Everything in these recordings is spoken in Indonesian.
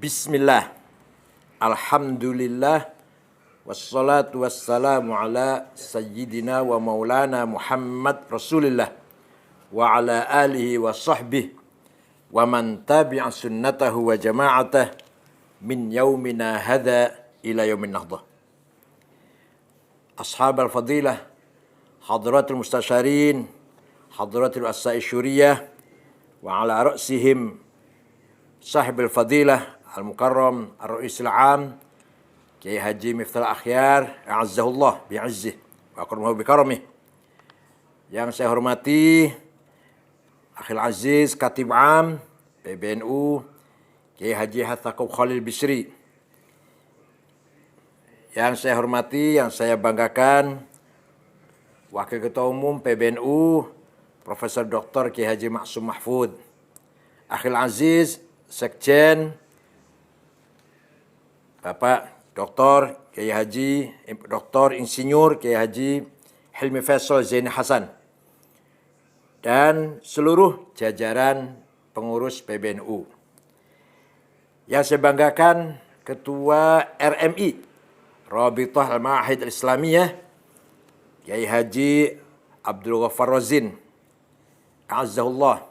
Bismillah, alhamdulillah, wassalatu wassalamu ala sayyidina wa maulana Muhammad Rasulillah wa ala alihi wa sahbihi wa man tabi'a sunnatahu wa jama'atah min yaumina hadha ila yaumin nahdah. Ashab al-fadilah, hadratul mustasyarin, hadratul asai syuriyah, wa ala ra'sihim sahib al-fadilah al-mukarram ar-ra'isul am Kiai Haji Miftahul Akhyar a'azzahullah bi'izzih wa akramahu bikaramih. Yang saya hormati Akhil Aziz Katib Am PBNU Kiai Haji Hathaqub Khalil Bisri. Yang saya hormati, yang saya banggakan Wakil Ketua Umum PBNU Profesor Dr. Kiai Haji Maksum Mahfud. Akhil Aziz Sekjen Bapak Dr. Kiai Haji Dr. Insinyur Kiai Haji Hilmi Faisal Zaini Hasan dan seluruh jajaran pengurus PBNU. Yang saya banggakan Ketua RMI Rabithah Al-Ma'ahid Al-Islamiyah Kiai Haji Abdul Ghaffar Razin A'azzahullah.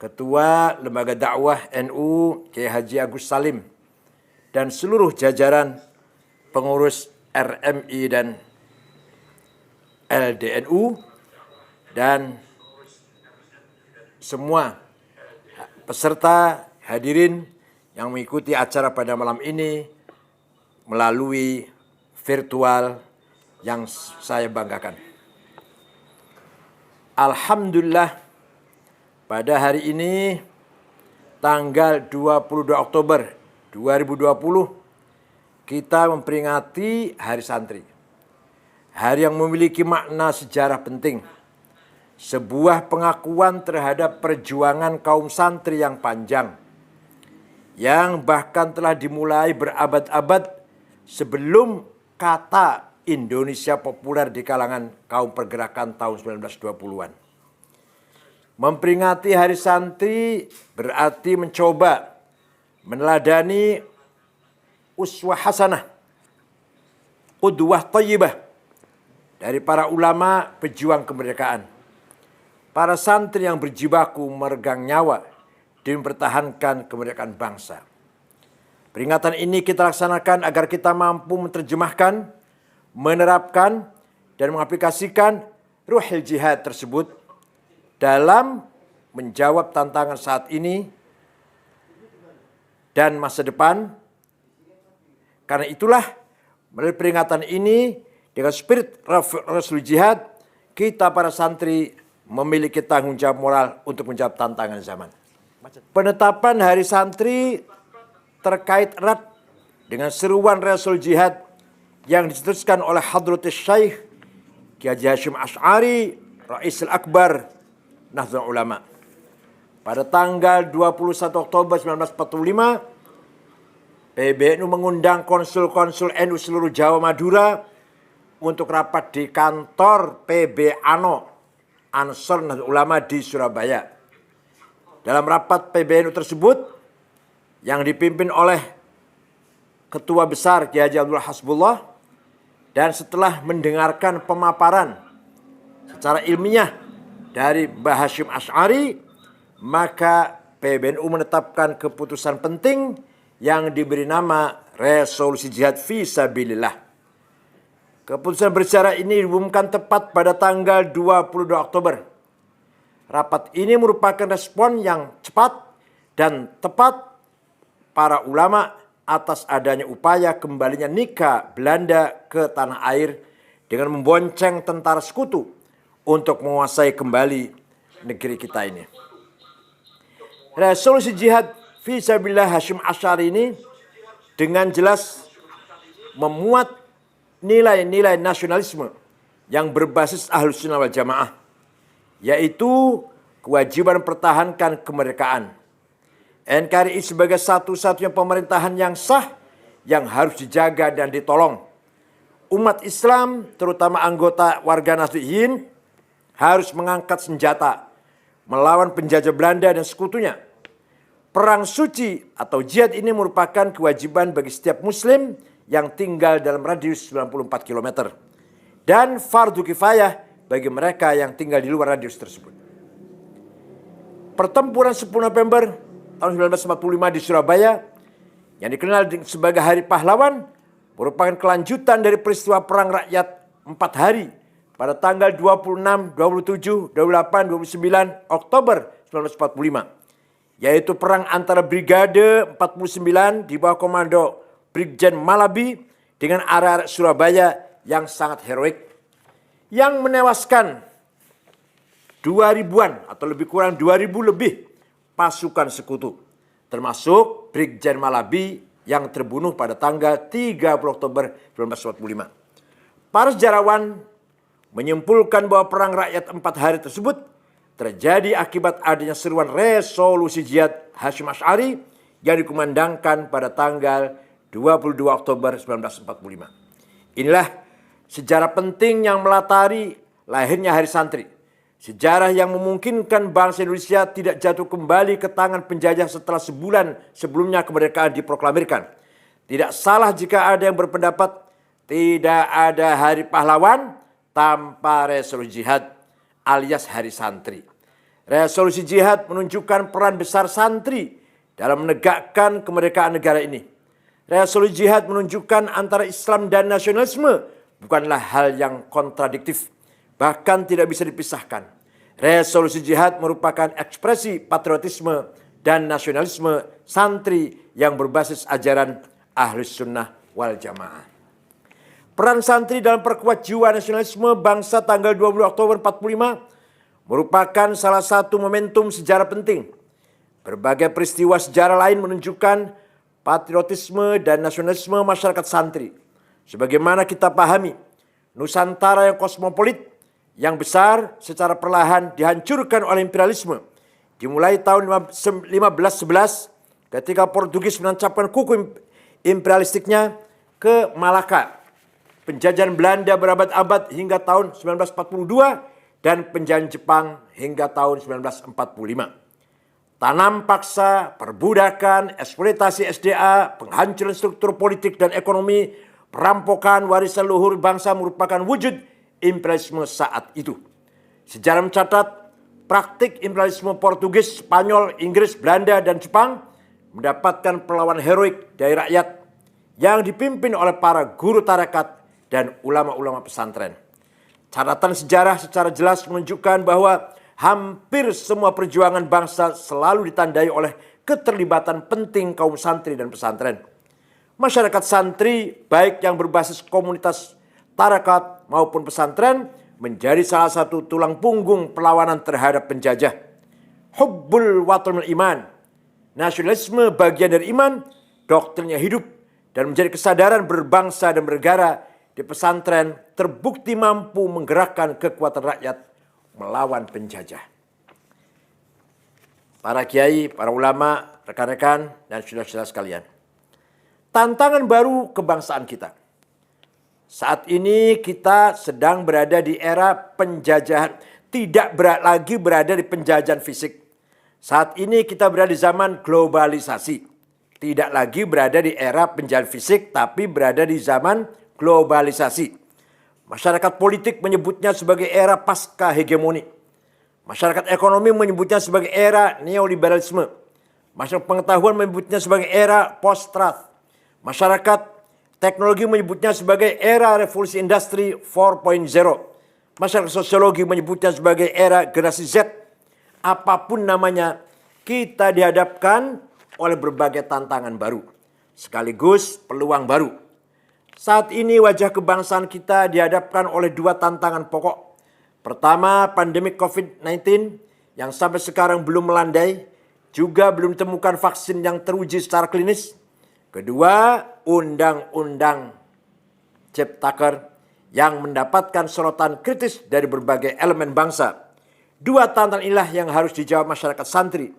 Ketua Lembaga Dakwah NU Kiai Haji Agus Salim dan seluruh jajaran pengurus RMI dan LDNU dan semua peserta hadirin yang mengikuti acara pada malam ini melalui virtual yang saya banggakan. Alhamdulillah, pada hari ini tanggal 22 Oktober 2020 kita memperingati Hari Santri. Hari yang memiliki makna sejarah penting. Sebuah pengakuan terhadap perjuangan kaum santri yang panjang. Yang bahkan telah dimulai berabad-abad sebelum kata Indonesia populer di kalangan kaum pergerakan tahun 1920-an. Memperingati Hari Santri berarti mencoba meneladani uswah hasanah, qudwah thayyibah dari para ulama pejuang kemerdekaan. Para santri yang berjibaku meregang nyawa demi mempertahankan kemerdekaan bangsa. Peringatan ini kita laksanakan agar kita mampu menerjemahkan, menerapkan, dan mengaplikasikan ruhul jihad tersebut dalam menjawab tantangan saat ini dan masa depan. Karena itulah melalui peringatan ini dengan spirit Rasul Jihad, kita para santri memiliki tanggung jawab moral untuk menjawab tantangan zaman. Penetapan Hari Santri terkait erat dengan seruan Rasul Jihad yang dicetuskan oleh Hadratus Syekh Kiai Haji Hasyim Asy'ari Ra'isul Akbar Nahdlatul Ulama. Pada tanggal 21 Oktober 1945, PBNU mengundang konsul-konsul NU seluruh Jawa Madura untuk rapat di kantor PB ANO Ansor Nahdlatul Ulama di Surabaya. Dalam rapat PBNU tersebut yang dipimpin oleh Ketua Besar Kiai Haji Abdul Hasbullah, dan setelah mendengarkan pemaparan secara ilmiah dari Mbah Hasyim Asy'ari, maka PBNU menetapkan keputusan penting yang diberi nama Resolusi Jihad Fisabilillah. Keputusan bersejarah ini diumumkan tepat pada tanggal 22 Oktober. Rapat ini merupakan respon yang cepat dan tepat para ulama atas adanya upaya kembalinya nikah Belanda ke tanah air dengan membonceng tentara sekutu untuk menguasai kembali negeri kita ini. Resolusi Jihad Fisabilillah Hasyim Asy'ari ini dengan jelas memuat nilai-nilai nasionalisme yang berbasis Ahlus Sunnah wal Jamaah, yaitu kewajiban mempertahankan kemerdekaan. NKRI sebagai satu-satunya pemerintahan yang sah yang harus dijaga dan ditolong. Umat Islam, terutama anggota warga Nahdliyin, harus mengangkat senjata melawan penjajah Belanda dan sekutunya. Perang suci atau jihad ini merupakan kewajiban bagi setiap muslim yang tinggal dalam radius 94 km. Dan fardu kifayah bagi mereka yang tinggal di luar radius tersebut. Pertempuran 10 November tahun 1945 di Surabaya yang dikenal sebagai Hari Pahlawan merupakan kelanjutan dari peristiwa Perang Rakyat 4 hari pada tanggal 26, 27, 28, 29 Oktober 1945. Yaitu perang antara Brigade 49 di bawah komando Brigjen Malabi dengan arek-arek Surabaya yang sangat heroik. Yang menewaskan 2.000-an atau lebih kurang 2.000 lebih pasukan sekutu. Termasuk Brigjen Malabi yang terbunuh pada tanggal 30 Oktober 1945. Para sejarawan menyimpulkan bahwa perang rakyat 4 hari tersebut terjadi akibat adanya seruan resolusi jihad Hasyim Asy'ari yang dikumandangkan pada tanggal 22 Oktober 1945. Inilah sejarah penting yang melatari lahirnya Hari Santri. Sejarah yang memungkinkan bangsa Indonesia tidak jatuh kembali ke tangan penjajah setelah sebulan sebelumnya kemerdekaan diproklamirkan. Tidak salah jika ada yang berpendapat tidak ada Hari Pahlawan tanpa resolusi jihad alias Hari Santri. Resolusi jihad menunjukkan peran besar santri dalam menegakkan kemerdekaan negara ini. Resolusi jihad menunjukkan antara Islam dan nasionalisme bukanlah hal yang kontradiktif, bahkan tidak bisa dipisahkan. Resolusi jihad merupakan ekspresi patriotisme dan nasionalisme santri yang berbasis ajaran Ahlus Sunnah wal Jamaah. Peran santri dalam perkuat jiwa nasionalisme bangsa tanggal 20 Oktober 45 merupakan salah satu momentum sejarah penting. Berbagai peristiwa sejarah lain menunjukkan patriotisme dan nasionalisme masyarakat santri. Sebagaimana kita pahami, Nusantara yang kosmopolit, yang besar secara perlahan dihancurkan oleh imperialisme. Dimulai tahun 1511 ketika Portugis menancapkan kuku imperialistiknya ke Malaka. Penjajahan Belanda berabad-abad hingga tahun 1942 dan penjajahan Jepang hingga tahun 1945. Tanam paksa, perbudakan, eksploitasi SDA, penghancuran struktur politik dan ekonomi, perampokan warisan luhur bangsa merupakan wujud imperialisme saat itu. Sejarah mencatat praktik imperialisme Portugis, Spanyol, Inggris, Belanda, dan Jepang mendapatkan perlawanan heroik dari rakyat yang dipimpin oleh para guru tarekat dan ulama-ulama pesantren. Catatan sejarah secara jelas menunjukkan bahwa hampir semua perjuangan bangsa selalu ditandai oleh keterlibatan penting kaum santri dan pesantren. Masyarakat santri baik yang berbasis komunitas tarekat maupun pesantren menjadi salah satu tulang punggung perlawanan terhadap penjajah. Hubbul watanul iman, nasionalisme bagian dari iman, doktrinnya hidup dan menjadi kesadaran berbangsa dan bernegara di pesantren terbukti mampu menggerakkan kekuatan rakyat melawan penjajah. Para kiai, para ulama, rekan-rekan, dan saudara-saudara sekalian. Tantangan baru kebangsaan kita. Saat ini kita sedang berada di era penjajahan, tidak lagi berada di penjajahan fisik. Saat ini kita berada di zaman globalisasi. Tidak lagi berada di era penjajahan fisik, tapi berada di zaman globalisasi. Masyarakat politik menyebutnya sebagai era pasca hegemoni. Masyarakat ekonomi menyebutnya sebagai era neoliberalisme. Masyarakat pengetahuan menyebutnya sebagai era post-truth. Masyarakat teknologi menyebutnya sebagai era revolusi industri 4.0. Masyarakat sosiologi menyebutnya sebagai era generasi Z. Apapun namanya, kita dihadapkan oleh berbagai tantangan baru, sekaligus peluang baru. Saat ini wajah kebangsaan kita dihadapkan oleh dua tantangan pokok. Pertama, pandemi COVID-19 yang sampai sekarang belum melandai, juga belum ditemukan vaksin yang teruji secara klinis. Kedua, Undang-Undang Ciptaker yang mendapatkan sorotan kritis dari berbagai elemen bangsa. Dua tantangan inilah yang harus dijawab masyarakat santri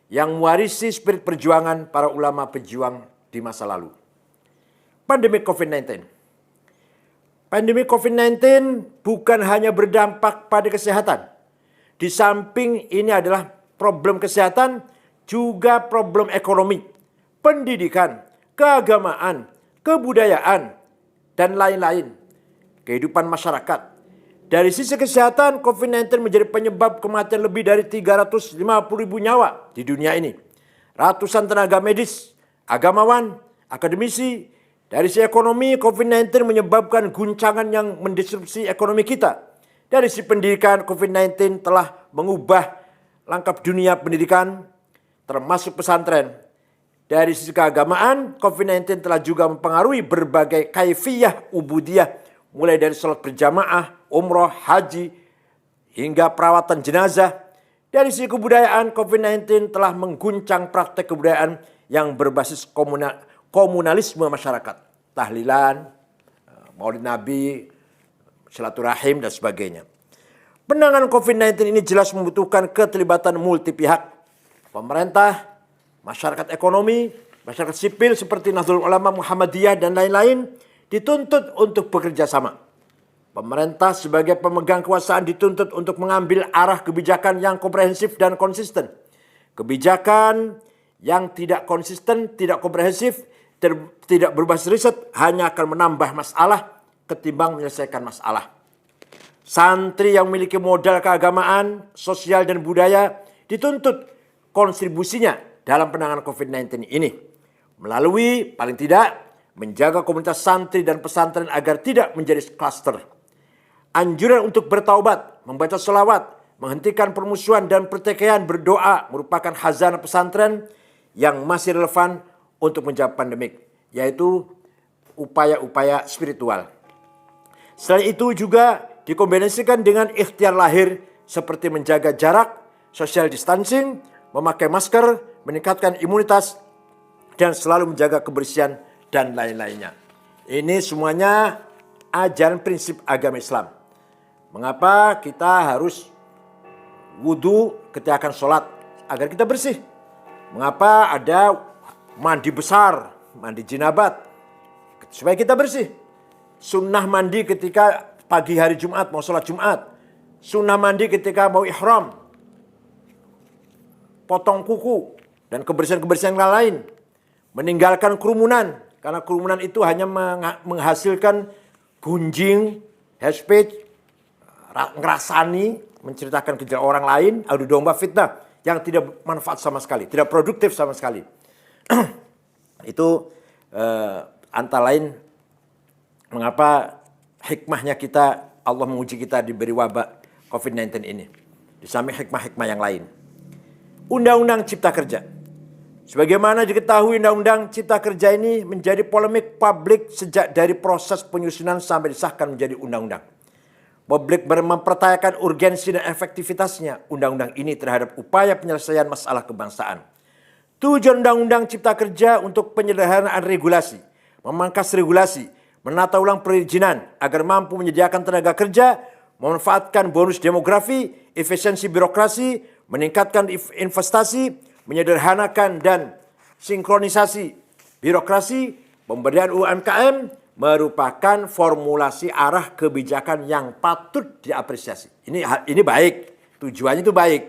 yang mewarisi spirit perjuangan para ulama pejuang di masa lalu. Pandemi COVID-19. Pandemi COVID-19 bukan hanya berdampak pada kesehatan. Di samping ini adalah problem kesehatan, juga problem ekonomi, pendidikan, keagamaan, kebudayaan, dan lain-lain. Kehidupan masyarakat. Dari sisi kesehatan, COVID-19 menjadi penyebab kematian lebih dari 350.000 nyawa di dunia ini. Ratusan tenaga medis, agamawan, akademisi. Dari sisi ekonomi, COVID-19 menyebabkan guncangan yang mendisrupsi ekonomi kita. Dari sisi pendidikan, COVID-19 telah mengubah langkah dunia pendidikan, termasuk pesantren. Dari sisi keagamaan, COVID-19 telah juga mempengaruhi berbagai kaifiyah ubudiyah, mulai dari sholat berjamaah, umroh, haji, hingga perawatan jenazah. Dari sisi kebudayaan, COVID-19 telah mengguncang praktek kebudayaan yang berbasis komunalisme masyarakat. Tahlilan, maulid nabi, silaturahim, dan sebagainya. Penanganan COVID-19 ini jelas membutuhkan keterlibatan multi pihak. Pemerintah, masyarakat ekonomi, masyarakat sipil seperti Nahdlatul Ulama Muhammadiyah dan lain-lain dituntut untuk bekerja sama. Pemerintah sebagai pemegang kekuasaan dituntut untuk mengambil arah kebijakan yang komprehensif dan konsisten. Kebijakan yang tidak konsisten, tidak komprehensif, tidak berbasis riset hanya akan menambah masalah ketimbang menyelesaikan masalah. Santri yang memiliki modal keagamaan, sosial, dan budaya dituntut kontribusinya dalam penanganan COVID-19 ini. Melalui paling tidak menjaga komunitas santri dan pesantren agar tidak menjadi klaster. Anjuran untuk bertaubat, membaca sholawat, menghentikan permusuhan dan pertikaian, berdoa merupakan khazanah pesantren yang masih relevan untuk menjawab pandemik, yaitu upaya-upaya spiritual. Selain itu juga dikombinasikan dengan ikhtiar lahir seperti menjaga jarak, social distancing, memakai masker, meningkatkan imunitas, dan selalu menjaga kebersihan dan lain-lainnya. Ini semuanya ajaran prinsip agama Islam. Mengapa kita harus wudhu ketika akan sholat? Agar kita bersih. Mengapa ada mandi besar, mandi jinabat? Supaya kita bersih. Sunnah mandi ketika pagi hari Jumat, mau sholat Jumat. Sunnah mandi ketika mau ihram. Potong kuku dan kebersihan-kebersihan lain. Meninggalkan kerumunan. Karena kerumunan itu hanya menghasilkan gunjing, hate speech, ngerasani, menceritakan kejadian orang lain, adu domba, fitnah yang tidak manfaat sama sekali, tidak produktif sama sekali. Itu antara lain mengapa hikmahnya kita, Allah menguji kita diberi wabah COVID-19 ini. Di samping hikmah-hikmah yang lain. Undang-Undang Cipta Kerja. Sebagaimana diketahui, Undang-Undang Cipta Kerja ini menjadi polemik publik sejak dari proses penyusunan sampai disahkan menjadi undang-undang. Publik mempertanyakan urgensi dan efektivitasnya undang-undang ini terhadap upaya penyelesaian masalah kebangsaan. Tujuan Undang-Undang Cipta Kerja untuk penyederhanaan regulasi, memangkas regulasi, menata ulang perizinan agar mampu menyediakan tenaga kerja, memanfaatkan bonus demografi, efisiensi birokrasi, meningkatkan investasi, menyederhanakan dan sinkronisasi birokrasi, pemberdayaan UMKM merupakan formulasi arah kebijakan yang patut diapresiasi. Ini baik, tujuannya itu baik.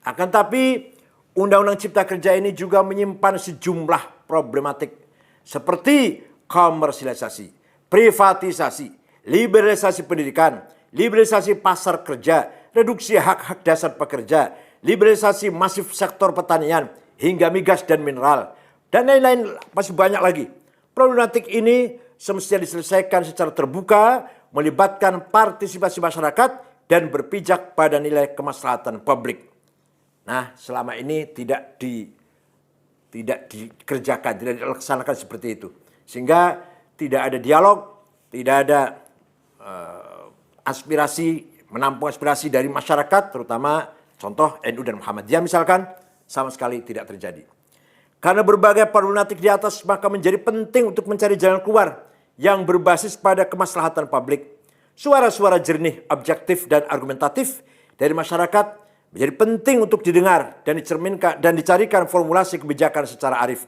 Akan tapi Undang-Undang Cipta Kerja ini juga menyimpan sejumlah problematik seperti komersialisasi, privatisasi, liberalisasi pendidikan, liberalisasi pasar kerja, reduksi hak-hak dasar pekerja, liberalisasi masif sektor pertanian hingga migas dan mineral, dan lain-lain masih banyak lagi. Problematik ini semestinya diselesaikan secara terbuka, melibatkan partisipasi masyarakat dan berpijak pada nilai kemaslahatan publik. Nah, selama ini tidak dikerjakan, tidak dilaksanakan seperti itu. Sehingga tidak ada dialog, tidak ada aspirasi, menampung aspirasi dari masyarakat, terutama contoh NU dan Muhammadiyah misalkan, sama sekali tidak terjadi. Karena berbagai problematik di atas, maka menjadi penting untuk mencari jalan keluar yang berbasis pada kemaslahatan publik. Suara-suara jernih, objektif, dan argumentatif dari masyarakat menjadi penting untuk didengar dan dicerminkan dan dicarikan formulasi kebijakan secara arif.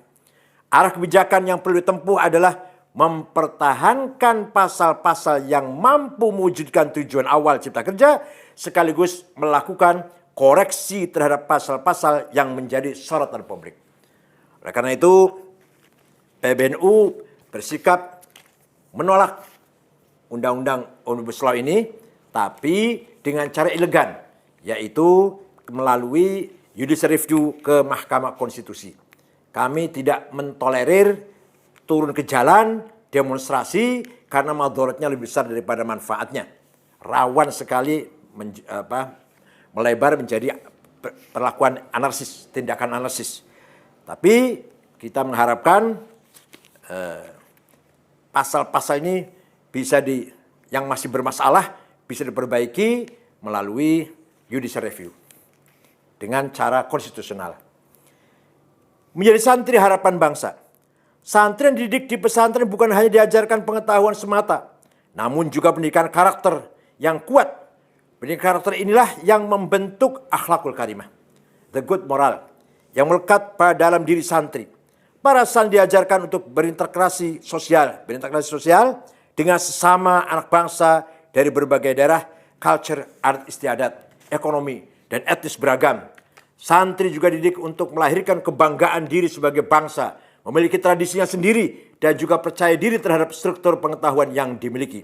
Arah kebijakan yang perlu ditempuh adalah mempertahankan pasal-pasal yang mampu mewujudkan tujuan awal Cipta Kerja, sekaligus melakukan koreksi terhadap pasal-pasal yang menjadi sorotan publik. Oleh karena itu, PBNU bersikap menolak Undang-Undang Omnibus Law ini, tapi dengan cara elegan, yaitu melalui judicial review ke Mahkamah Konstitusi. Kami tidak mentolerir turun ke jalan, demonstrasi, karena madharatnya lebih besar daripada manfaatnya. Rawan sekali melebar menjadi perlakuan anarkis, tindakan anarkis. Tapi kita mengharapkan pasal-pasal ini bisa yang masih bermasalah bisa diperbaiki melalui judicial review dengan cara konstitusional. Menjadi santri harapan bangsa. Santri yang dididik di pesantren bukan hanya diajarkan pengetahuan semata, namun juga pendidikan karakter yang kuat. Pendidikan karakter inilah yang membentuk akhlakul karimah, the good moral, yang melekat pada dalam diri santri. Para santri diajarkan untuk berinteraksi sosial dengan sesama anak bangsa dari berbagai daerah, culture, adat istiadat, ekonomi, dan etnis beragam. Santri juga dididik untuk melahirkan kebanggaan diri sebagai bangsa, memiliki tradisinya sendiri, dan juga percaya diri terhadap struktur pengetahuan yang dimiliki.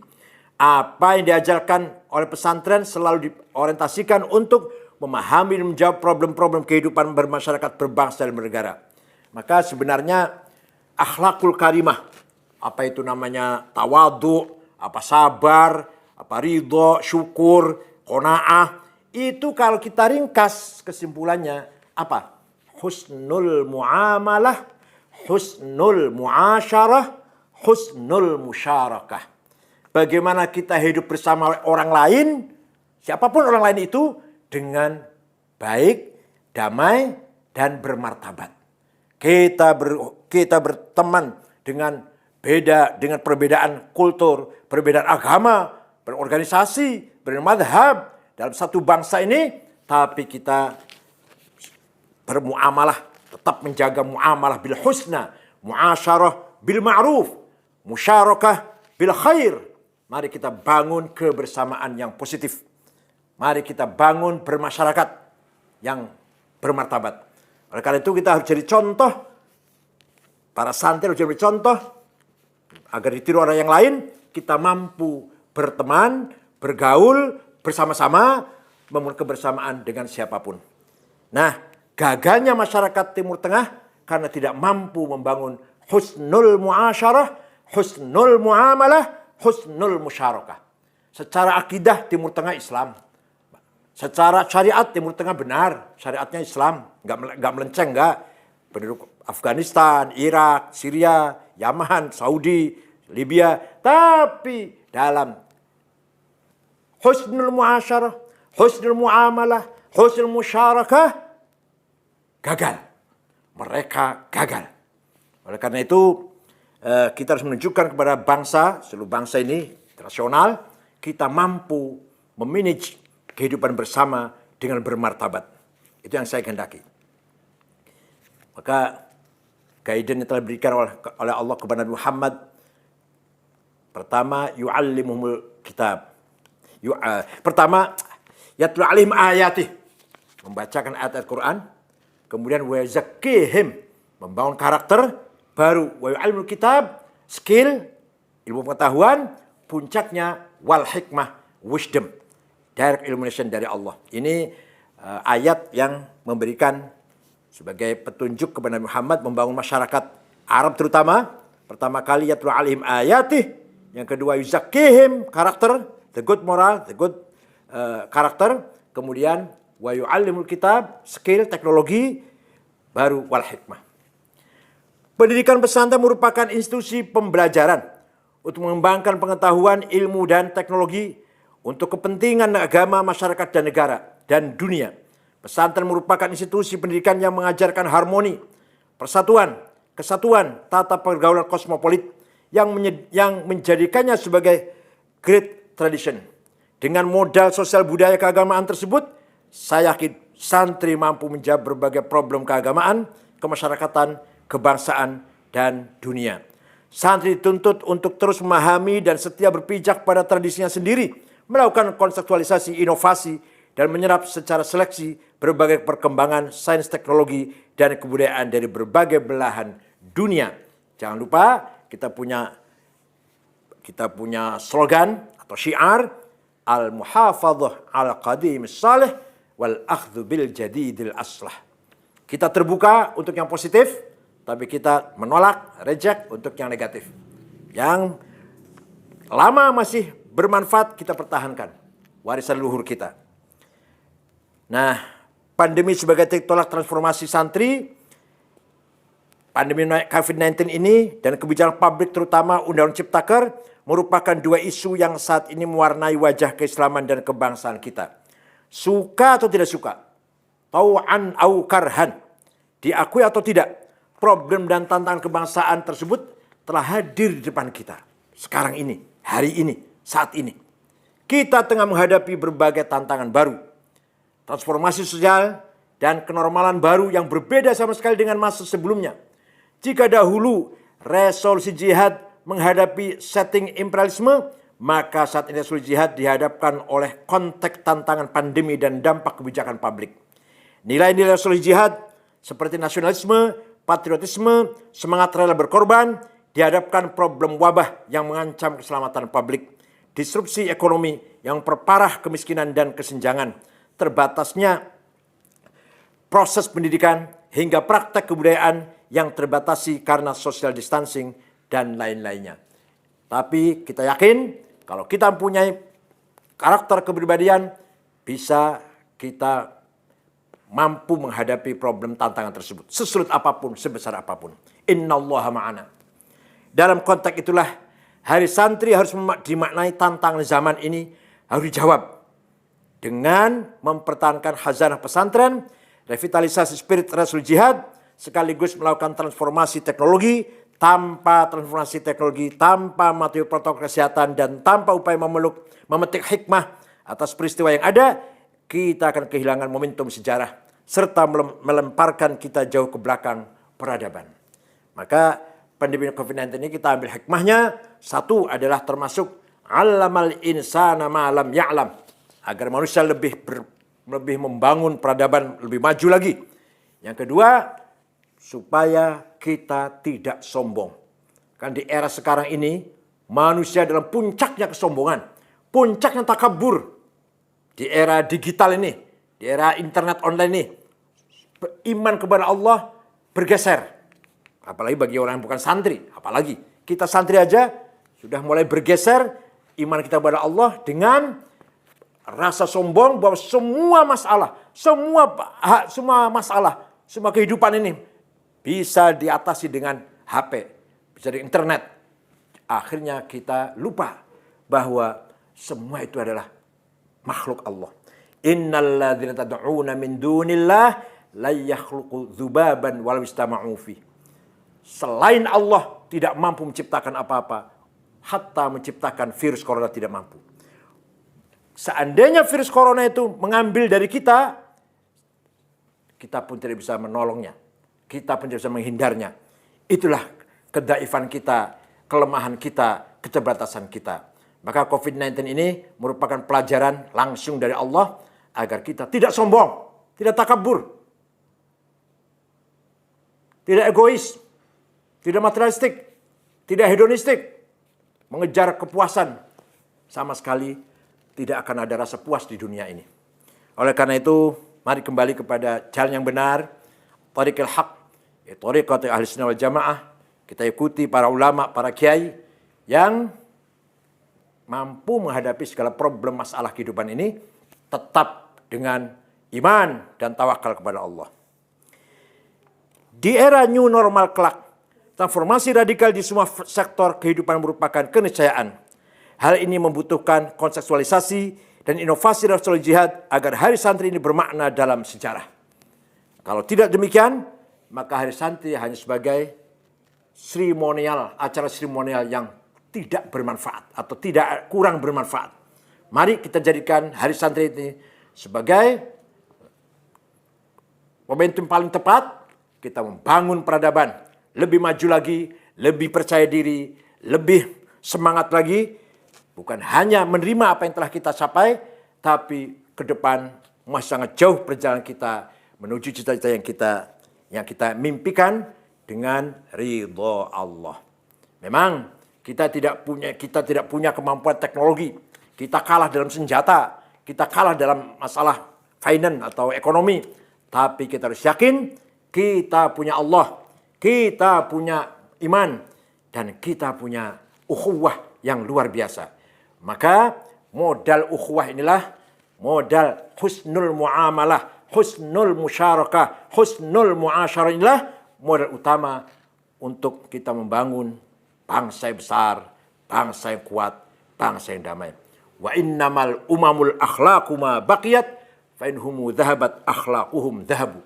Apa yang diajarkan oleh pesantren selalu diorientasikan untuk memahami dan menjawab problem-problem kehidupan bermasyarakat, berbangsa, dan bernegara. Maka sebenarnya akhlakul karimah, apa itu namanya tawadu, apa sabar, apa ridho, syukur, qanaah, itu kalau kita ringkas kesimpulannya apa? Husnul muamalah, husnul muasyarah, husnul musyarakah. Bagaimana kita hidup bersama orang lain, siapapun orang lain itu, dengan baik, damai, dan bermartabat. Kita berteman dengan perbedaan kultur, perbedaan agama, berorganisasi, bermadhab dalam satu bangsa ini, tapi kita bermuamalah, tetap menjaga muamalah bil husna, muasyarah bil ma'ruf, musyarakah bil khair. Mari kita bangun kebersamaan yang positif. Mari kita bangun bermasyarakat yang bermartabat. Oleh karena itu kita harus jadi contoh. Para santri harus jadi contoh. Agar ditiru orang yang lain, kita mampu berteman, bergaul, bersama-sama, membangun kebersamaan dengan siapapun. Nah, gagalnya masyarakat Timur Tengah karena tidak mampu membangun husnul muasyarah, husnul muamalah, husnul musyarakah. Secara akidah Timur Tengah Islam. Secara syariat Timur Tengah benar, syariatnya Islam, nggak melenceng, nggak. Penduduk Afghanistan, Irak, Syria, Yaman, Saudi, Libya, tapi dalam husnul muasyarah, husnul muamalah, husnul musyarakah gagal. Mereka gagal. Oleh karena itu kita harus menunjukkan kepada bangsa, seluruh bangsa ini nasional, kita mampu memanage kehidupan bersama dengan bermartabat. Itu yang saya kehendaki. Maka guidance yang telah diberikan oleh Allah kepada Nabi Muhammad, pertama yu'allimuhumul kitab. Pertama yatlu alaihim ayatih, membacakan ayat Al-Quran. Kemudian wa zakkihim, membangun karakter. Baru wa yu'allimul kitab, skill, ilmu pengetahuan. Puncaknya wal hikmah, wisdom, direct illumination dari Allah. Ini ayat yang memberikan sebagai petunjuk kepada Nabi Muhammad membangun masyarakat Arab terutama. Pertama kali yatlu alaihim ayatih. Yang kedua yuzakkihim, karakter, the good moral, the good karakter. Kemudian wa yu'allimul kitab, skill, teknologi. Baru wal hikmah. Pendidikan pesantren merupakan institusi pembelajaran untuk mengembangkan pengetahuan, ilmu, dan teknologi untuk kepentingan agama, masyarakat, dan negara, dan dunia. Pesantren merupakan institusi pendidikan yang mengajarkan harmoni, persatuan, kesatuan, tata pergaulan kosmopolit yang menjadikannya sebagai great tradition. Dengan modal sosial budaya keagamaan tersebut, saya yakin santri mampu menjawab berbagai problem keagamaan, kemasyarakatan, kebangsaan, dan dunia. Santri dituntut untuk terus memahami dan setia berpijak pada tradisinya sendiri, melakukan konseptualisasi inovasi, dan menyerap secara seleksi berbagai perkembangan sains teknologi dan kebudayaan dari berbagai belahan dunia. Jangan lupa kita punya slogan atau syiar al-muhafadzah al-qadim salih wal akhdhu bil jadidil aslah. Kita terbuka untuk yang positif, tapi kita menolak, reject untuk yang negatif. Yang lama masih bermanfaat kita pertahankan, warisan luhur kita. Nah, pandemi sebagai tolak transformasi santri, pandemi COVID-19 ini dan kebijakan publik terutama Undang-Undang Ciptaker merupakan dua isu yang saat ini mewarnai wajah keislaman dan kebangsaan kita. Suka atau tidak suka, tau'an au karhan, diakui atau tidak, problem dan tantangan kebangsaan tersebut telah hadir di depan kita. Sekarang ini, hari ini, saat ini. Kita tengah menghadapi berbagai tantangan baru. Transformasi sosial dan kenormalan baru yang berbeda sama sekali dengan masa sebelumnya. Jika dahulu resolusi jihad menghadapi setting imperialisme, maka saat ini resolusi jihad dihadapkan oleh konteks tantangan pandemi dan dampak kebijakan publik. Nilai-nilai resolusi jihad seperti nasionalisme, patriotisme, semangat rela berkorban, dihadapkan problem wabah yang mengancam keselamatan publik, disrupsi ekonomi yang perparah kemiskinan dan kesenjangan, terbatasnya proses pendidikan hingga praktek kebudayaan yang terbatasi karena social distancing dan lain-lainnya. Tapi kita yakin kalau kita mempunyai karakter kepribadian, bisa kita mampu menghadapi problem tantangan tersebut. Sesulit apapun, sebesar apapun. Innallaha ma'ana. Dalam konteks itulah, Hari Santri harus dimaknai tantangan zaman ini harus dijawab dengan mempertahankan khazanah pesantren, revitalisasi spirit Rasul Jihad, sekaligus melakukan transformasi teknologi. Tanpa transformasi teknologi, tanpa materi protokol kesehatan, dan tanpa upaya memetik hikmah atas peristiwa yang ada, kita akan kehilangan momentum sejarah serta melemparkan kita jauh ke belakang peradaban. Maka pandemi COVID-19 ini kita ambil hikmahnya. Satu adalah termasuk alamal insana ma lam ya'lam, agar manusia lebih membangun peradaban lebih maju lagi. Yang kedua, supaya kita tidak sombong. Kan di era sekarang ini manusia dalam puncaknya kesombongan, puncaknya takabur. Di era digital ini, di era internet online ini, iman kepada Allah bergeser. Apalagi bagi orang yang bukan santri, apalagi kita santri aja sudah mulai bergeser iman kita kepada Allah dengan rasa sombong bahwa semua masalah, semua kehidupan ini bisa diatasi dengan HP, bisa di internet. Akhirnya kita lupa bahwa semua itu adalah makhluk Allah. Innalladzina tad'una min dunillah la yakhluqu dzubaban walau istama'u fi. Selain Allah tidak mampu menciptakan apa-apa, hatta menciptakan virus corona tidak mampu. Seandainya virus corona itu mengambil dari kita, kita pun tidak bisa menolongnya. Kita pun tidak bisa menghindarnya. Itulah kedaifan kita, kelemahan kita, keterbatasan kita. Maka COVID-19 ini merupakan pelajaran langsung dari Allah agar kita tidak sombong, tidak takabur, tidak egois, tidak materialistik, tidak hedonistik, mengejar kepuasan. Sama sekali tidak akan ada rasa puas di dunia ini. Oleh karena itu, mari kembali kepada jalan yang benar, thariqil haq, thariqat ahli sunnah wal jamaah. Kita ikuti para ulama, para kiai yang mampu menghadapi segala problem masalah kehidupan ini tetap dengan iman dan tawakal kepada Allah. Di era new normal kelak, transformasi radikal di semua sektor kehidupan merupakan keniscayaan. Hal ini membutuhkan kontekstualisasi dan inovasi Rasul Jihad agar Hari Santri ini bermakna dalam sejarah. Kalau tidak demikian, maka Hari Santri hanya sebagai seremonial, acara seremonial yang tidak bermanfaat atau tidak kurang bermanfaat. Mari kita jadikan Hari Santri ini sebagai momentum paling tepat kita membangun peradaban lebih maju lagi, lebih percaya diri, lebih semangat lagi. Bukan hanya menerima apa yang telah kita capai, tapi ke depan masih sangat jauh perjalanan kita menuju cita-cita yang kita mimpikan dengan ridho Allah. Memang kita tidak punya kemampuan teknologi. Kita kalah dalam senjata, kita kalah dalam masalah finance atau ekonomi. Tapi kita harus yakin kita punya Allah, kita punya iman, dan kita punya ukhuwah yang luar biasa. Maka modal ukhuwah inilah modal husnul muamalah, husnul musyarakah, husnul muasyarah, inilah modal utama untuk kita membangun bangsa yang besar, bangsa yang kuat, bangsa yang damai. Wa innamal umamul akhlaqu ma baqiyat fa inhumu dhahabat akhlaquhum dhahabu.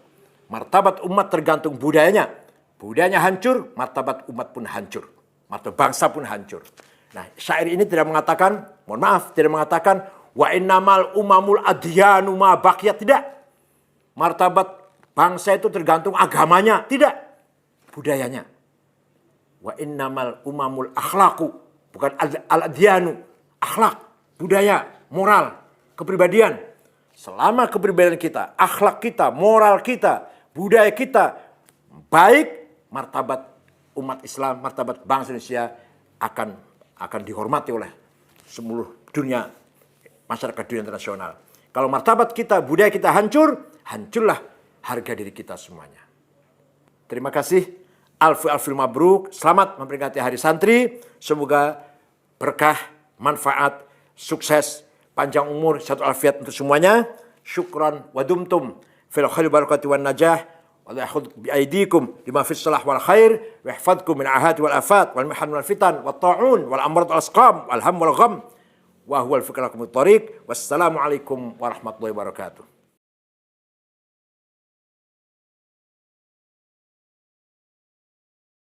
Martabat umat tergantung budayanya. Budayanya hancur, martabat umat pun hancur. Martabat bangsa pun hancur. Nah, syair ini tidak mengatakan, mohon maaf, tidak mengatakan wa innamal umamul adyanu ma baqiyat, tidak. Martabat bangsa itu tergantung agamanya, tidak. Budayanya. Wa innamal umamul akhlaqu, bukan al-adyanu, akhlak, budaya, moral, kepribadian. Selama kepribadian kita, akhlak kita, moral kita, budaya kita baik, martabat umat Islam, martabat bangsa Indonesia akan dihormati oleh seluruh dunia, masyarakat dunia internasional. Kalau martabat kita, budaya kita hancur, hancurlah harga diri kita semuanya. Terima kasih. Alfil mabruk. Selamat memperingati Hari Santri. Semoga berkah, manfaat, sukses, panjang umur, sehat walafiat untuk semuanya. Syukran wa dumtum fil khairi barakati wan najah. Wa la yahud bi aydikum lima fis salah wal khair wa yahfadkum min ahati wal afat wal mihan wal fitan wat ta'un wal amrad wal asqam wal ham wal gham wa huwal fikrakum at-tariq. Wassalamu alaikum warahmatullahi wabarakatuh.